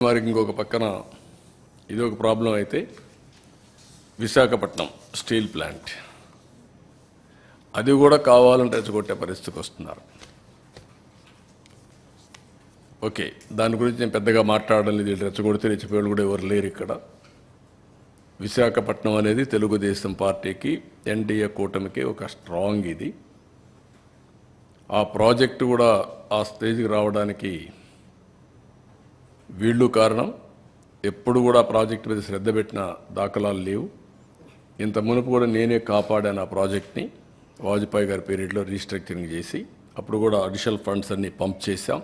వారికి ఇంకొక పక్కన ఇది ఒక ప్రాబ్లం అయితే విశాఖపట్నం స్టీల్ ప్లాంట్ అది కూడా కావాలంటే రెచ్చగొట్టే పరిస్థితికి వస్తున్నారు. ఓకే, దాని గురించి నేను పెద్దగా మాట్లాడడం లేదు. రెచ్చగొడితే రెచ్చిపోయేవాళ్ళు కూడా ఎవరు లేరు ఇక్కడ. విశాఖపట్నం అనేది తెలుగుదేశం పార్టీకి ఎన్డీఏ కూటమికి ఒక స్ట్రాంగ్ ఇది. ఆ ప్రాజెక్టు కూడా ఆ స్టేజ్కి రావడానికి వీళ్ళు కారణం. ఎప్పుడు కూడా ప్రాజెక్టు మీద శ్రద్ధ పెట్టిన దాఖలాలు లేవు. ఇంత మునుపు కూడా నేనే కాపాడాను ఆ ప్రాజెక్ట్ని. వాజ్పేయి గారి పీరియడ్లో రీస్ట్రక్చరింగ్ చేసి అప్పుడు కూడా అడిషనల్ ఫండ్స్ అన్నీ పంప్ చేశాం,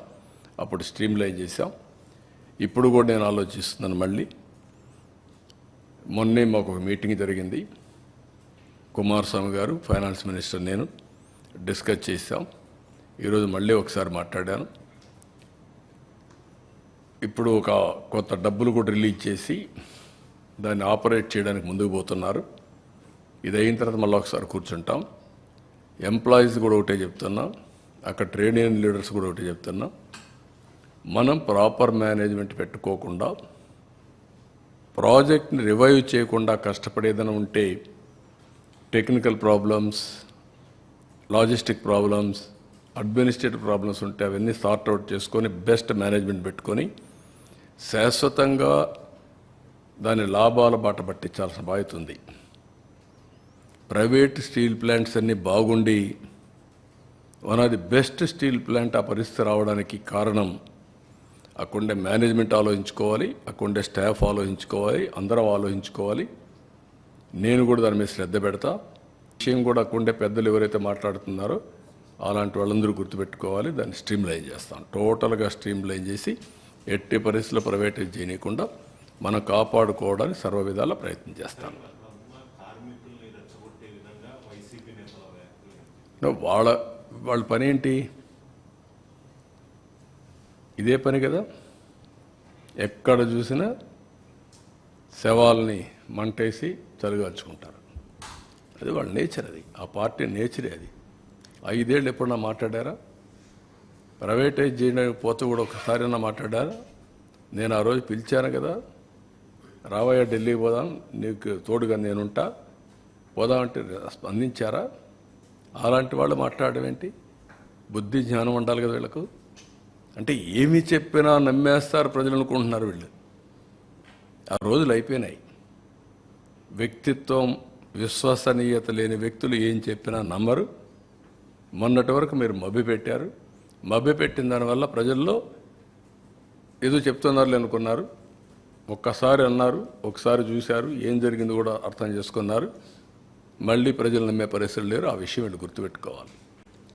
అప్పుడు స్ట్రీమ్లైన్ చేశాం. ఇప్పుడు కూడా నేను ఆలోచిస్తున్నాను. మళ్ళీ మొన్నే మాకు ఒక మీటింగ్ జరిగింది. కుమారస్వామి గారు, ఫైనాన్స్ మినిస్టర్, నేను డిస్కస్ చేశాం. ఈరోజు మళ్ళీ ఒకసారి మాట్లాడాను. ఇప్పుడు ఒక కొత్త డబ్బులు కూడా రిలీజ్ చేసి దాన్ని ఆపరేట్ చేయడానికి ముందుకు పోతున్నారు. ఇది అయిన తర్వాత మళ్ళీ ఒకసారి కూర్చుంటాం. ఎంప్లాయీస్ కూడా ఒకటే చెప్తున్నా, అక్కడ ట్రేడ్ యూనియన్ లీడర్స్ కూడా ఒకటే చెప్తున్నా, మనం ప్రాపర్ మేనేజ్మెంట్ పెట్టుకోకుండా ప్రాజెక్ట్ని రివైవ్ చేయకుండా కష్టపడేదైనా ఉంటే technical problems, logistic problems, administrative problems ఉంటే అవన్నీ సార్ట్అవుట్ చేసుకొని బెస్ట్ మేనేజ్మెంట్ పెట్టుకొని శాశ్వతంగా దాని లాభాల బాట పట్టించాల్సిన బాధ్యత ఉంది. ప్రైవేట్ స్టీల్ ప్లాంట్స్ అన్నీ బాగుండి one of the best steel plant ఆ పరిస్థితి రావడానికి కారణం అక్కడుండే మేనేజ్మెంట్ ఆలోచించుకోవాలి, అక్కడుండే స్టాఫ్ ఆలోచించుకోవాలి, అందరం ఆలోచించుకోవాలి. నేను కూడా దాని మీద శ్రద్ధ పెడతా. విషయం కూడా అక్కడుండే పెద్దలు ఎవరైతే మాట్లాడుతున్నారో అలాంటి వాళ్ళందరూ గుర్తుపెట్టుకోవాలి. దాన్ని స్ట్రీమ్లైన్ చేస్తాం. టోటల్గా స్ట్రీమ్లైన్ చేసి ఎట్టి పరిస్థితుల్లో ప్రైవేటైజ్ చేయకుండా మనం కాపాడుకోవడానికి సర్వ విధాల ప్రయత్నం చేస్తాం. వాళ్ళ పని ఏంటి? ఇదే పని కదా. ఎక్కడ చూసినా శవాల్ని మంటేసి చలిగాల్చుకుంటారు. అది వాళ్ళ నేచర్. అది ఆ పార్టీ నేచరే. అది 5 ఏళ్ళు ఎప్పుడన్నా మాట్లాడారా? ప్రైవేటైజ్ చేయడానికి పోతే కూడా ఒకసారైనా మాట్లాడారా? నేను ఆ రోజు పిలిచాను కదా, రావయ్య ఢిల్లీకి పోదాం, నీకు తోడుగా నేనుంటా, పోదామంటే స్పందించారా? అలాంటి వాళ్ళు మాట్లాడడం ఏంటి? బుద్ధి జ్ఞానం ఉండాలి కదా వీళ్ళకు. అంటే ఏమి చెప్పినా నమ్మేస్తారు ప్రజలు అనుకుంటున్నారు వీళ్ళు. ఆ రోజులు అయిపోయినాయి. వ్యక్తిత్వం, విశ్వసనీయత లేని వ్యక్తులు ఏం చెప్పినా నమ్మరు. మొన్నటి వరకు మీరు మభ్యపెట్టారు. మభ్యపెట్టిన దానివల్ల ప్రజల్లో ఏదో చెప్తున్నారు అనుకున్నారు. ఒక్కసారి అన్నారు, ఒకసారి చూశారు, ఏం జరిగింది కూడా అర్థం చేసుకున్నారు. మళ్ళీ ప్రజలు నమ్మే పరిస్థితులు లేరు. ఆ విషయం వీళ్ళు గుర్తుపెట్టుకోవాలి.